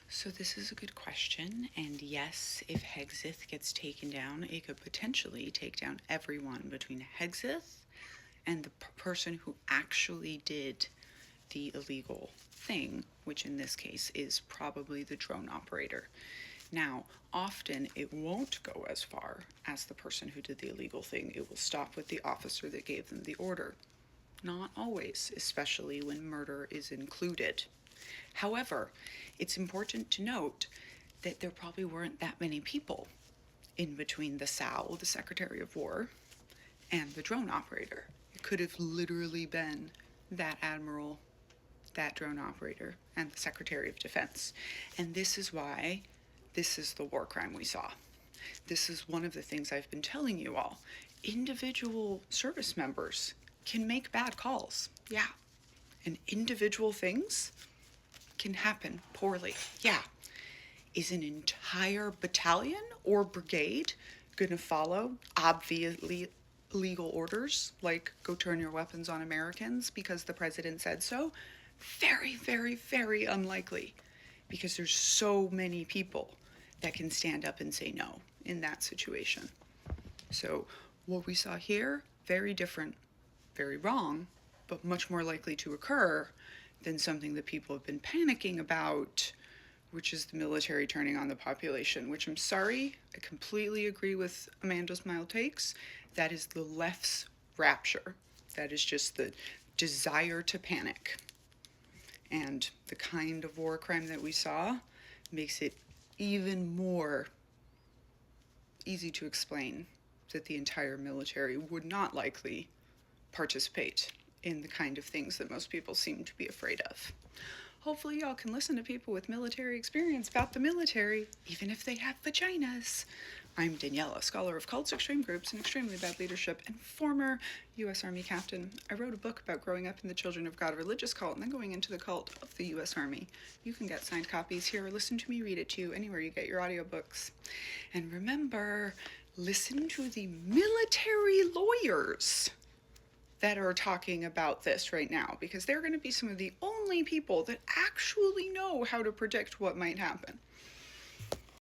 So this is a good question, and yes, if Hegseth gets taken down, it could potentially take down everyone between Hegseth and the person who actually did the illegal thing, which in this case is probably the drone operator. Now, often it won't go as far as the person who did the illegal thing. It will stop with the officer that gave them the order. Not always, especially when murder is included. However, it's important to note that there probably weren't that many people in between the SAL, the Secretary of War, and the drone operator. It could have literally been that admiral, that drone operator, and the Secretary of Defense. And this is why this is the war crime we saw. This is one of the things I've been telling you all. Individual service members can make bad calls. Yeah. And individual things can happen poorly. Yeah. Is an entire battalion or brigade going to follow obviously legal orders like go turn your weapons on Americans because the president said so? Very, very, very unlikely, because there's so many people that can stand up and say no in that situation. So what we saw here, very different, very wrong, but much more likely to occur than something that people have been panicking about, which is the military turning on the population, which I'm sorry, I completely agree with Amanda's mild takes. That is the left's rapture. That is just the desire to panic. And the kind of war crime that we saw makes it even more easy to explain that the entire military would not likely participate in the kind of things that most people seem to be afraid of. Hopefully y'all can listen to people with military experience about the military, even if they have vaginas. I'm Daniella, scholar of cults, extreme groups, and extremely bad leadership, and former U.S. Army captain. I wrote a book about growing up in the Children of God religious cult and then going into the cult of the U.S. Army. You can get signed copies here or listen to me read it to you anywhere you get your audiobooks. And remember, listen to the military lawyers that are talking about this right now, because they're going to be some of the only people that actually know how to predict what might happen.